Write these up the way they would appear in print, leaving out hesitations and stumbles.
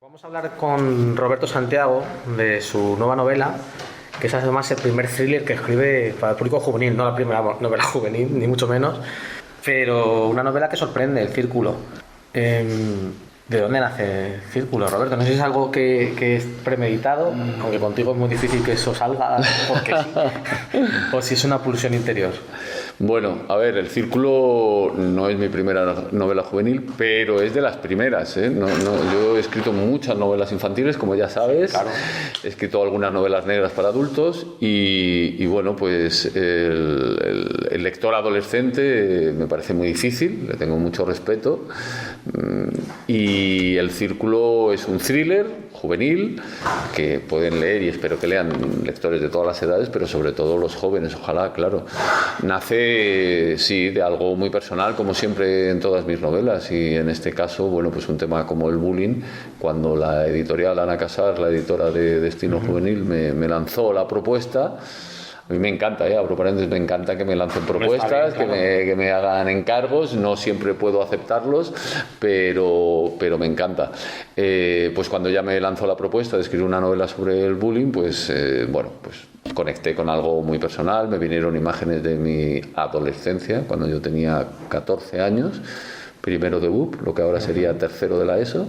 Vamos a hablar con Roberto Santiago de su nueva novela, que es además el primer thriller que escribe para el público juvenil, no la primera novela juvenil, ni mucho menos, pero una novela que sorprende, El Círculo. ¿De dónde nace El Círculo, Roberto? No sé si es algo que es premeditado, aunque contigo es muy difícil que eso salga porque sí, o si es una pulsión interior. Bueno, a ver, El Círculo no es mi primera novela juvenil, pero es de las primeras, ¿eh? Yo he escrito muchas novelas infantiles, como ya sabes. Claro. He escrito algunas novelas negras para adultos y bueno, pues el lector adolescente me parece muy difícil, le tengo mucho respeto. Y El Círculo es un thriller juvenil que pueden leer, y espero que lean lectores de todas las edades, pero sobre todo los jóvenes, ojalá, claro. Nace, sí, de algo muy personal, como siempre en todas mis novelas, y en este caso, bueno, pues un tema como el bullying. Cuando la editorial Ana Casar, la editora de Destino Juvenil, me lanzó la propuesta. A mí me encanta, abro paréntesis, me encanta que me lancen propuestas, bien, claro, que me hagan encargos. No siempre puedo aceptarlos, pero me encanta. Pues cuando ya me lanzó la propuesta de escribir una novela sobre el bullying, pues bueno, pues conecté con algo muy personal. Me vinieron imágenes de mi adolescencia, cuando yo tenía 14 años. Primero de BUP, lo que ahora sería tercero de la ESO,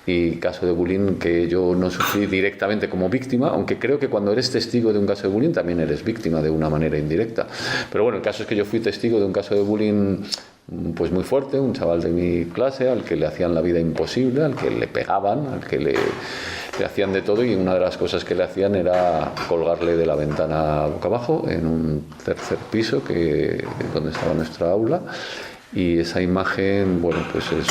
y caso de bullying que yo no sufrí directamente como víctima, aunque creo que cuando eres testigo de un caso de bullying también eres víctima de una manera indirecta. Pero bueno, el caso es que yo fui testigo de un caso de bullying pues muy fuerte, un chaval de mi clase al que le hacían la vida imposible, al que le pegaban, al que le hacían de todo, y una de las cosas que le hacían era colgarle de la ventana boca abajo en un tercer piso donde estaba nuestra aula. Y esa imagen, bueno, pues es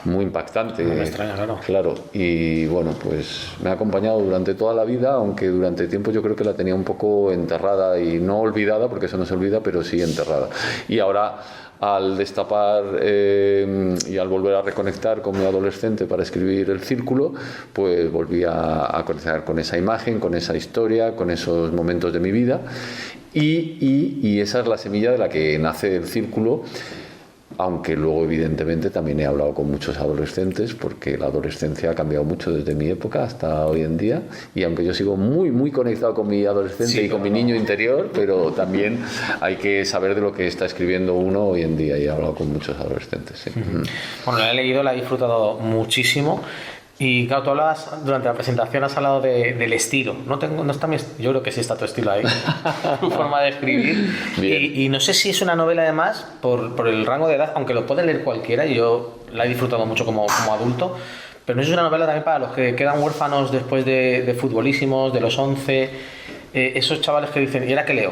muy impactante. No me extraña, claro. Claro, y bueno, pues me ha acompañado durante toda la vida, aunque durante tiempo yo creo que la tenía un poco enterrada y no olvidada, porque eso no se olvida, pero sí enterrada. Y ahora, al destapar y al volver a reconectar con mi adolescente para escribir El Círculo, pues volví a conectar con esa imagen, con esa historia, con esos momentos de mi vida. Y esa es la semilla de la que nace El Círculo, aunque luego evidentemente también he hablado con muchos adolescentes, porque la adolescencia ha cambiado mucho desde mi época hasta hoy en día, y aunque yo sigo muy conectado con mi adolescente, sí, y con mi niño interior, pero también hay que saber de lo que está escribiendo uno hoy en día, y he hablado con muchos adolescentes. Sí. Bueno, la he leído, la he disfrutado muchísimo. Y claro, tú hablabas, durante la presentación has hablado del estilo. No está yo creo que sí está tu estilo ahí, tu forma de escribir. Y no sé si es una novela además por el rango de edad, aunque lo puede leer cualquiera, y yo la he disfrutado mucho como adulto, pero no sé si es una novela también para los que quedan huérfanos después de futbolísimos, de los 11, esos chavales que dicen, ¿y ahora qué leo?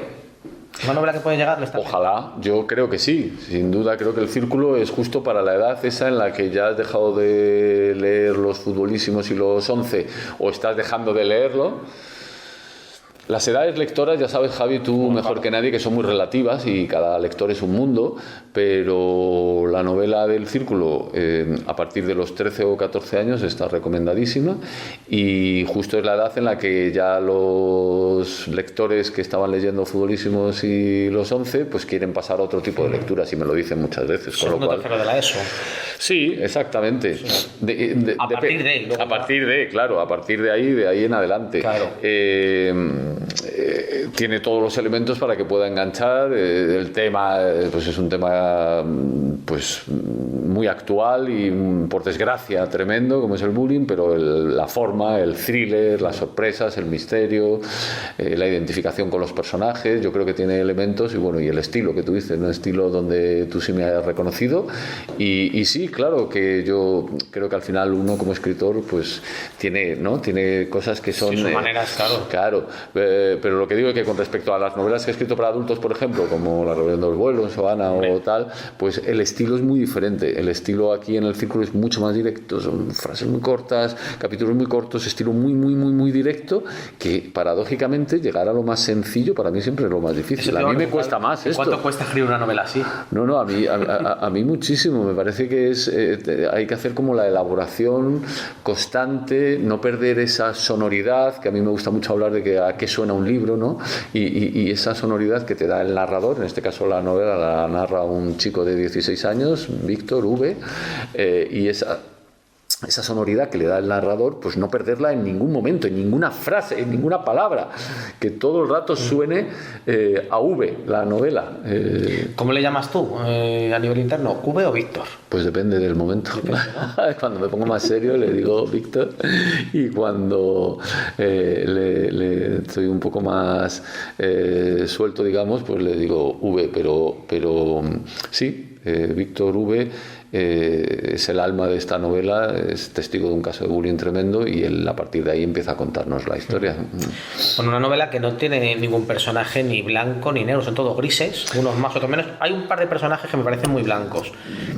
¿Una novela que puede llegar? Ojalá, yo creo que sí, sin duda. Creo que El Círculo es justo para la edad esa en la que ya has dejado de leer los futbolísimos y los 11, o estás dejando de leerlo. Las edades lectoras, ya sabes, Javi, tú mejor que nadie, que son muy relativas y cada lector es un mundo, pero la novela del Círculo a partir de los 13 o 14 años está recomendadísima, y justo es la edad en la que ya los lectores que estaban leyendo futbolísimos y los 11 pues quieren pasar a otro tipo de lecturas, y me lo dicen muchas veces. Con lo cual, tercero de la ESO. Sí, exactamente. Sí. A partir de ahí. A partir de, claro, a partir de ahí en adelante. Claro. Tiene todos los elementos para que pueda enganchar. El tema pues es un tema pues muy actual y, por desgracia, tremendo, como es el bullying, pero la forma, el thriller, las sorpresas, el misterio, la identificación con los personajes, yo creo que tiene elementos, y bueno, y el estilo que tú dices, un estilo donde tú sí me hayas reconocido, y sí, claro, que yo creo que al final uno como escritor pues tiene cosas que son... Sí, sus maneras, Claro, pero lo que digo es que con respecto a las novelas que he escrito para adultos, por ejemplo, como La rebelión de los vuelos, Soana o tal, pues el estilo es muy diferente. El estilo aquí en El Círculo es mucho más directo, son frases muy cortas, capítulos muy cortos, estilo muy directo, que paradójicamente llegar a lo más sencillo para mí siempre es lo más difícil. A mí me cuesta más esto. ¿Cuánto cuesta escribir una novela así? No, a mí muchísimo. Me parece que hay que hacer como la elaboración constante, no perder esa sonoridad, que a mí me gusta mucho hablar de a qué suena un libro, ¿no? Y esa sonoridad que te da el narrador. En este caso la novela la narra un chico de 16 años, Víctor V, y esa sonoridad que le da el narrador, pues no perderla en ningún momento, en ninguna frase, en ninguna palabra, que todo el rato suene a V, la novela. ¿Cómo le llamas tú a nivel interno? ¿V o Víctor? Pues depende del momento. Depende, ¿no? Cuando me pongo más serio le digo Víctor, y cuando le estoy un poco más suelto, digamos, pues le digo V, pero sí, Víctor V es el alma de esta novela, es testigo de un caso de bullying tremendo, y él a partir de ahí empieza a contarnos la historia. Bueno, una novela que no tiene ningún personaje ni blanco ni negro, son todos grises, unos más, otros menos. Hay un par de personajes que me parecen muy blancos,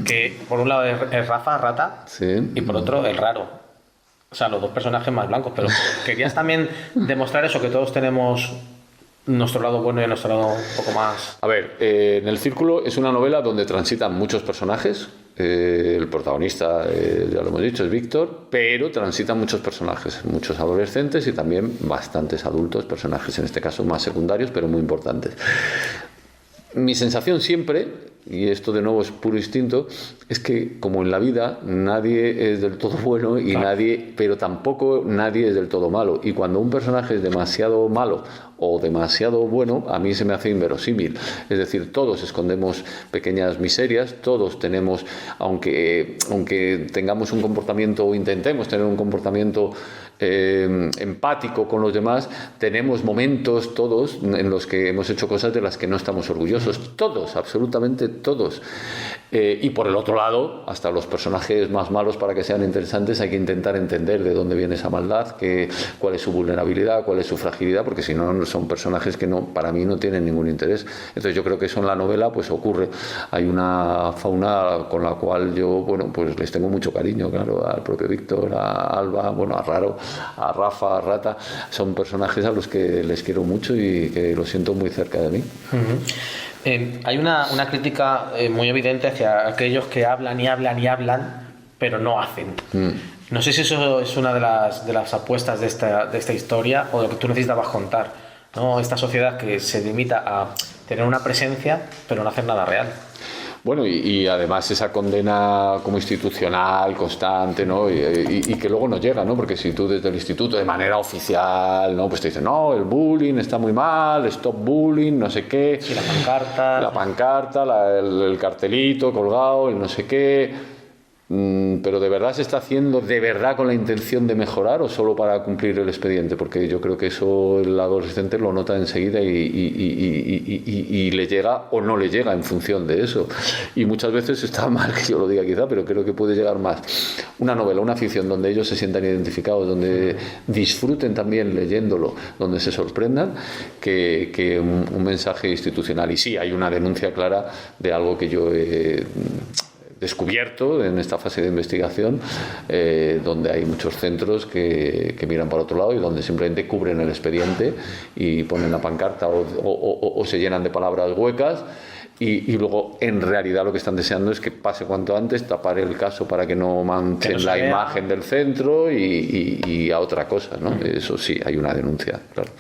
que por un lado es Rafa, Rata, sí. Y por otro el Raro. O sea, los dos personajes más blancos, pero querías también demostrar eso, que todos tenemos nuestro lado bueno y nuestro lado un poco más... A ver, en El Círculo es una novela donde transitan muchos personajes. El protagonista, ya lo hemos dicho, es Víctor, pero transitan muchos personajes, muchos adolescentes y también bastantes adultos, personajes en este caso más secundarios, pero muy importantes. Mi sensación siempre, y esto de nuevo es puro instinto, es que como en la vida nadie es del todo bueno y nadie, pero tampoco nadie es del todo malo, y cuando un personaje es demasiado malo o demasiado bueno, a mí se me hace inverosímil. Es decir, todos escondemos pequeñas miserias, todos tenemos, aunque tengamos un comportamiento o intentemos tener un comportamiento empático con los demás, tenemos momentos todos en los que hemos hecho cosas de las que no estamos orgullosos, todos, absolutamente todos. Y por el otro lado, hasta los personajes más malos, para que sean interesantes, hay que intentar entender de dónde viene esa maldad, cuál es su vulnerabilidad, cuál es su fragilidad, porque si no son personajes que no, para mí no tienen ningún interés. Entonces yo creo que eso en la novela pues ocurre. Hay una fauna con la cual yo, bueno, pues les tengo mucho cariño, claro, al propio Víctor, a Alba, bueno, a Raro, a Rafa, a Rata. Son personajes a los que les quiero mucho y que los siento muy cerca de mí. Hay una crítica muy evidente hacia aquellos que hablan y hablan y hablan, pero no hacen. No sé si eso es una de las apuestas de esta historia, o de lo que tú necesitabas contar, ¿no? Esta sociedad que se limita a tener una presencia, pero no hacer nada real. Bueno, y además esa condena como institucional, constante, ¿no? Y que luego no llega, ¿no? Porque si tú desde el instituto, de manera oficial, ¿no? Pues te dicen, no, el bullying está muy mal, stop bullying, no sé qué. Sí, la pancarta. La pancarta, el cartelito colgado, el no sé qué. Pero ¿de verdad se está haciendo de verdad con la intención de mejorar o solo para cumplir el expediente? Porque yo creo que eso el adolescente lo nota enseguida y le llega o no le llega en función de eso. Y muchas veces está mal que yo lo diga quizá, pero creo que puede llegar más una novela, una ficción donde ellos se sientan identificados, donde disfruten también leyéndolo, donde se sorprendan, que un mensaje institucional. Y sí, hay una denuncia clara de algo que yo he descubierto en esta fase de investigación, donde hay muchos centros que miran para otro lado y donde simplemente cubren el expediente y ponen la pancarta o se llenan de palabras huecas y luego en realidad lo que están deseando es que pase cuanto antes, tapar el caso para que no manchen la imagen del centro y a otra cosa, ¿no? Eso sí, hay una denuncia, claro.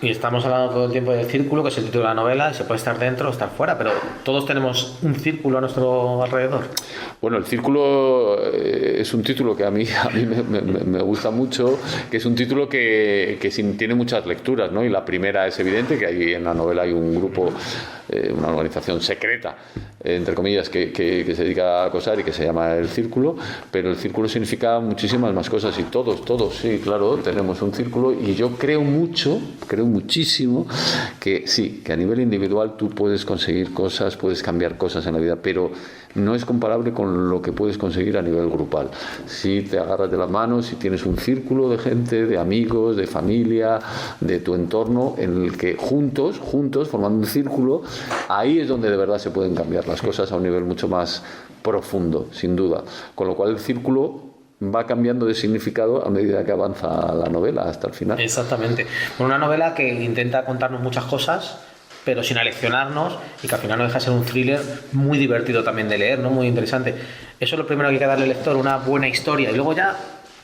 Y estamos hablando todo el tiempo del círculo, que es el título de la novela, y se puede estar dentro o estar fuera, pero todos tenemos un círculo a nuestro alrededor. Bueno, El Círculo es un título que a mí me gusta mucho, que es un título que tiene muchas lecturas, ¿no? Y la primera es evidente, que ahí en la novela hay un grupo, una organización secreta, entre comillas, que se dedica a acosar y que se llama El Círculo, pero el círculo significa muchísimas más cosas y todos, sí, claro, tenemos un círculo y yo creo muchísimo que sí, que a nivel individual tú puedes conseguir cosas, puedes cambiar cosas en la vida, pero no es comparable con lo que puedes conseguir a nivel grupal. Si te agarras de las manos, si tienes un círculo de gente, de amigos, de familia, de tu entorno, en el que juntos, formando un círculo, ahí es donde de verdad se pueden cambiar las cosas a un nivel mucho más profundo, sin duda. Con lo cual el círculo va cambiando de significado a medida que avanza la novela hasta el final. Exactamente. Una novela que intenta contarnos muchas cosas, pero sin aleccionarnos, y que al final no deja de ser un thriller muy divertido también de leer, ¿no? Muy interesante. Eso es lo primero que hay que darle al lector, una buena historia, y luego ya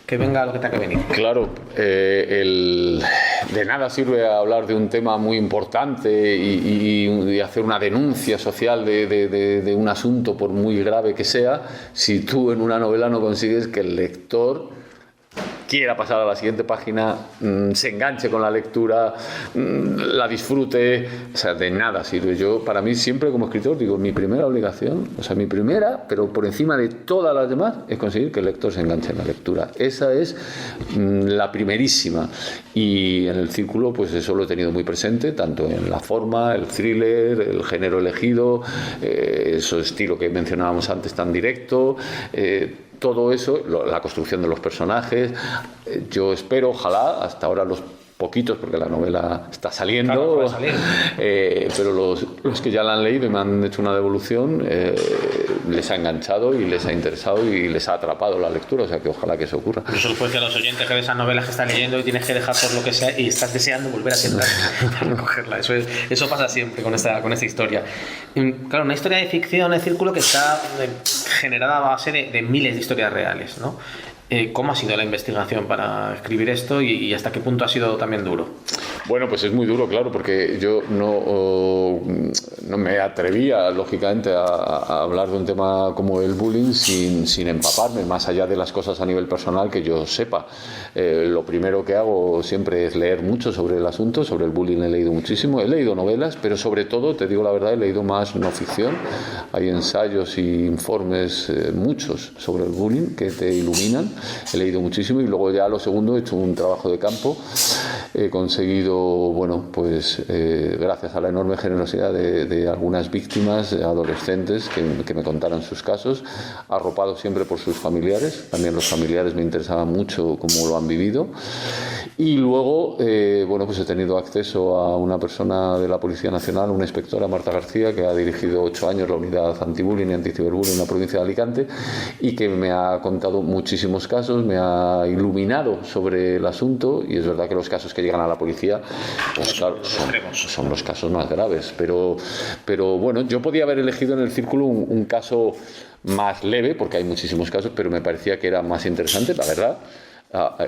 que venga lo que tenga que venir. Claro, de nada sirve hablar de un tema muy importante y hacer una denuncia social de un asunto, por muy grave que sea, si tú en una novela no consigues que el lector quiera pasar a la siguiente página, se enganche con la lectura, la disfrute. O sea, de nada sirve. Yo, para mí, siempre como escritor, digo, mi primera obligación, o sea, mi primera, pero por encima de todas las demás, es conseguir que el lector se enganche en la lectura. Esa es la primerísima. Y en el círculo, pues eso lo he tenido muy presente, tanto en la forma, el thriller, el género elegido, ese estilo que mencionábamos antes tan directo, todo eso, la construcción de los personajes. Yo espero, ojalá, hasta ahora los poquitos, porque la novela está saliendo, claro, pero los que ya la han leído y me han hecho una devolución, les ha enganchado y les ha interesado y les ha atrapado la lectura, o sea que ojalá que eso ocurra. Eso después que a los oyentes que ves esas novelas que estás leyendo y tienes que dejar por lo que sea y estás deseando volver a sentar para recogerla. Eso pasa siempre con esta historia. Claro, una historia de ficción, el círculo, que está generada a base de miles de historias reales, ¿no? ¿Cómo ha sido la investigación para escribir esto y hasta qué punto ha sido también duro? Bueno, pues es muy duro, claro, porque yo no me atrevía, lógicamente, a hablar de un tema como el bullying sin empaparme, más allá de las cosas a nivel personal que yo sepa. Lo primero que hago siempre es leer mucho sobre el asunto. Sobre el bullying he leído muchísimo, he leído novelas, pero sobre todo, te digo la verdad, he leído más no ficción. Hay ensayos y informes, muchos, sobre el bullying que te iluminan. He leído muchísimo y luego ya lo segundo he hecho un trabajo de campo. He conseguido, bueno, pues gracias a la enorme generosidad de algunas víctimas, adolescentes, que me contaran sus casos, arropados siempre por sus familiares. También los familiares me interesaban mucho cómo lo han vivido. Y luego, bueno, pues he tenido acceso a una persona de la Policía Nacional, una inspectora, Marta García, que ha dirigido 8 años la unidad antibullying y anticiberbullying en la provincia de Alicante y que me ha contado muchísimos casos, me ha iluminado sobre el asunto. Y es verdad que los casos que llegan a la policía, pues claro, son los casos más graves. Pero bueno, yo podía haber elegido en el círculo un caso más leve, porque hay muchísimos casos, pero me parecía que era más interesante, la verdad,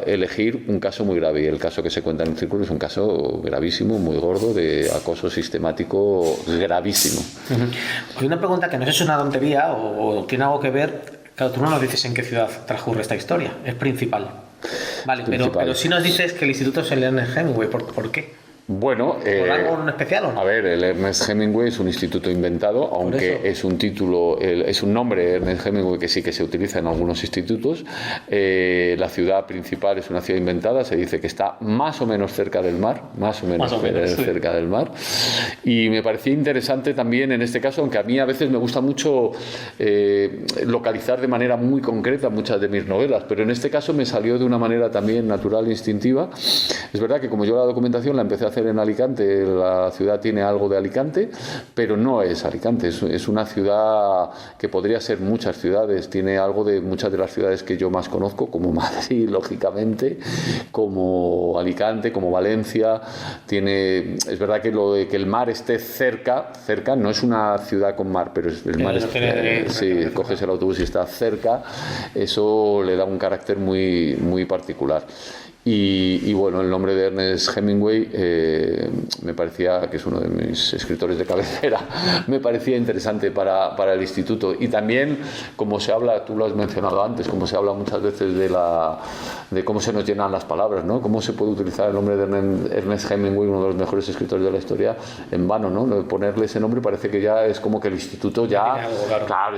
elegir un caso muy grave. Y el caso que se cuenta en el círculo es un caso gravísimo, muy gordo, de acoso sistemático gravísimo. Hay una pregunta que no sé si es una tontería o tiene algo que ver. Claro, tú no nos dices en qué ciudad transcurre esta historia, es principal. Vale, pero sí nos dices que el instituto es el Ernest Hemingway. ¿Por qué? Bueno, ¿por algo en especial o no? A ver, el Ernest Hemingway es un instituto inventado, aunque es un título, es un nombre, Ernest Hemingway, que sí que se utiliza en algunos institutos. La ciudad principal es una ciudad inventada, se dice que está más o menos cerca del mar, cerca del mar. Y me parecía interesante también en este caso, aunque a mí a veces me gusta mucho localizar de manera muy concreta muchas de mis novelas, pero en este caso me salió de una manera también natural e instintiva. Es verdad que como yo la documentación la empecé a hacer en Alicante, la ciudad tiene algo de Alicante, pero no es Alicante, es una ciudad que podría ser muchas ciudades, tiene algo de muchas de las ciudades que yo más conozco, como Madrid, lógicamente, como Alicante, como Valencia. Es verdad que lo de que el mar esté cerca, no es una ciudad con mar, pero el mar si coges el autobús y está cerca, eso le da un carácter muy, muy particular. Y bueno, el nombre de Ernest Hemingway me parecía que es uno de mis escritores de cabecera, me parecía interesante para el instituto. Y también, como se habla, tú lo has mencionado antes, como se habla muchas veces de cómo se nos llenan las palabras, ¿no? Cómo se puede utilizar el nombre de Ernest Hemingway, uno de los mejores escritores de la historia, en vano, ¿no? Ponerle ese nombre parece que ya es como que el instituto ya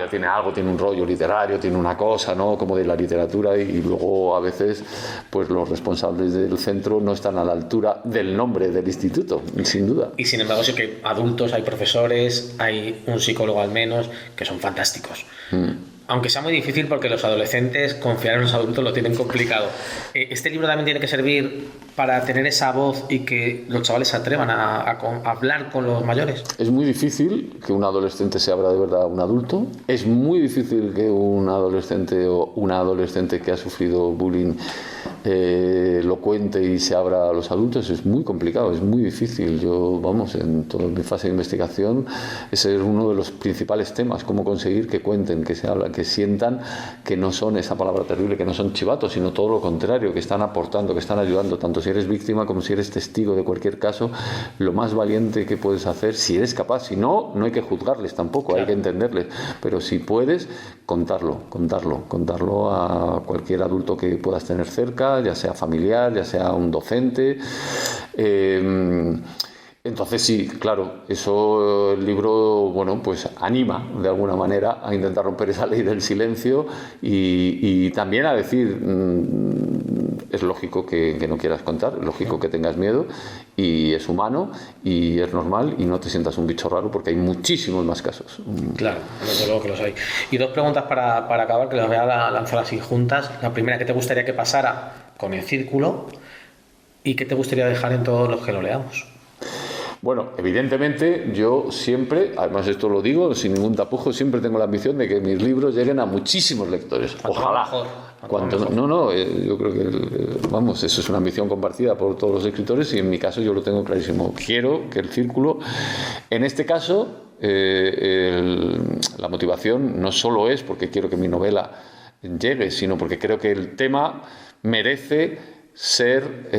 tiene algo, tiene un rollo literario, tiene una cosa, ¿no? Como de la literatura, y luego a veces pues los responsables del centro no están a la altura del nombre del instituto, sin duda. Y sin embargo sí que hay adultos, hay profesores, hay un psicólogo al menos, que son fantásticos. Aunque sea muy difícil porque los adolescentes confiar en los adultos lo tienen complicado. Este libro también tiene que servir para tener esa voz y que los chavales se atrevan a hablar con los mayores. Es muy difícil que un adolescente se abra de verdad a un adulto. Es muy difícil que un adolescente o una adolescente que ha sufrido bullying lo cuente y se abra a los adultos. Es muy complicado, es muy difícil. Yo, en toda mi fase de investigación, ese es uno de los principales temas, cómo conseguir que cuenten, que se hablen, que sientan que no son esa palabra terrible, que no son chivatos, sino todo lo contrario, que están aportando, que están ayudando, tanto si eres víctima como si eres testigo de cualquier caso, lo más valiente que puedes hacer, si eres capaz. Si no, no hay que juzgarles tampoco, claro, hay que entenderles, pero si puedes, contarlo a cualquier adulto que puedas tener cerca, ya sea familiar, ya sea un docente. Entonces sí, claro, eso el libro, bueno, pues anima de alguna manera a intentar romper esa ley del silencio y también a decir, es lógico que no quieras contar, es lógico que tengas miedo y es humano y es normal y no te sientas un bicho raro porque hay muchísimos más casos. Claro, desde luego que los hay. Y dos preguntas para acabar, que las voy a lanzar así juntas. La primera, ¿qué te gustaría que pasara con el círculo? ¿Y qué te gustaría dejar en todos los que lo leamos? Bueno, evidentemente yo siempre, además esto lo digo sin ningún tapujo, siempre tengo la ambición de que mis libros lleguen a muchísimos lectores. Ojalá. Yo creo que, vamos, eso es una ambición compartida por todos los escritores y en mi caso yo lo tengo clarísimo. Quiero que el círculo, en este caso, la motivación no solo es porque quiero que mi novela llegue, sino porque creo que el tema merece ser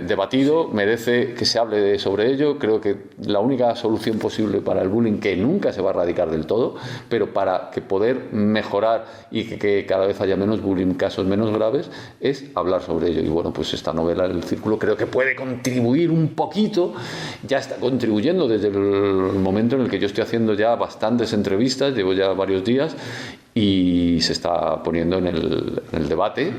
debatido, merece que se hable sobre ello. Creo que la única solución posible para el bullying, que nunca se va a erradicar del todo, pero para que poder mejorar y que cada vez haya menos bullying, casos menos graves, es hablar sobre ello. Y bueno, pues esta novela, El Círculo, creo que puede contribuir un poquito, ya está contribuyendo desde el momento en el que yo estoy haciendo ya bastantes entrevistas, llevo ya varios días, y se está poniendo en el debate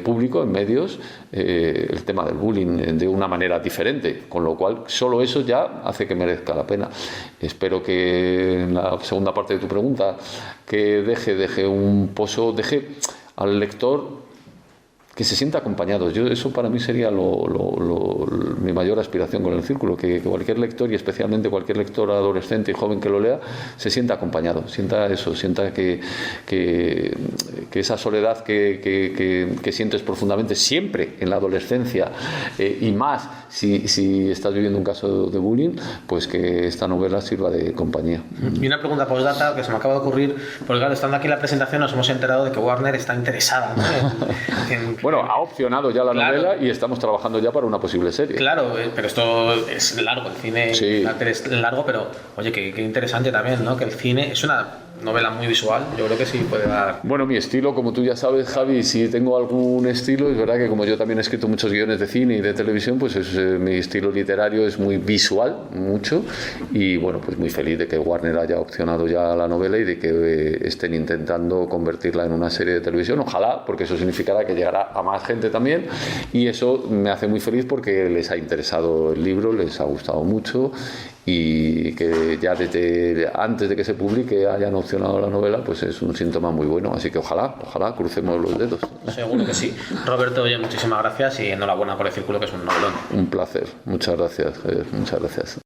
público, en medios, el tema del bullying de una manera diferente, con lo cual solo eso ya hace que merezca la pena. Espero que en la segunda parte de tu pregunta que deje un pozo, deje al lector que se sienta acompañado. Eso para mí sería mi mayor aspiración con El Círculo, que cualquier lector, y especialmente cualquier lector adolescente y joven que lo lea, se sienta acompañado, sienta que esa soledad que sientes profundamente siempre en la adolescencia, y más si estás viviendo un caso de bullying, pues que esta novela sirva de compañía. Y una pregunta postdata que se me acaba de ocurrir, porque claro, estando aquí en la presentación nos hemos enterado de que Warner está interesada, ¿no? Bueno, ha opcionado ya la novela y estamos trabajando ya para una posible serie. Claro, pero esto es largo, el cine es largo, pero oye, qué interesante también, ¿no? Que el cine es una novela muy visual, yo creo que sí puede dar... Bueno, mi estilo, como tú ya sabes, Javi, si tengo algún estilo, es verdad que como yo también he escrito muchos guiones de cine y de televisión, pues mi estilo literario es muy visual, mucho, y bueno, pues muy feliz de que Warner haya opcionado ya la novela y de que estén intentando convertirla en una serie de televisión, ojalá, porque eso significará que llegará a más gente también, y eso me hace muy feliz porque les ha interesado el libro, les ha gustado mucho, y que ya desde antes de que se publique hayan opcionado la novela, pues es un síntoma muy bueno, así que ojalá crucemos los dedos. Seguro que sí. Roberto, oye, muchísimas gracias y enhorabuena por El Círculo, que es un novelón. Un placer, muchas gracias, Javier, muchas gracias.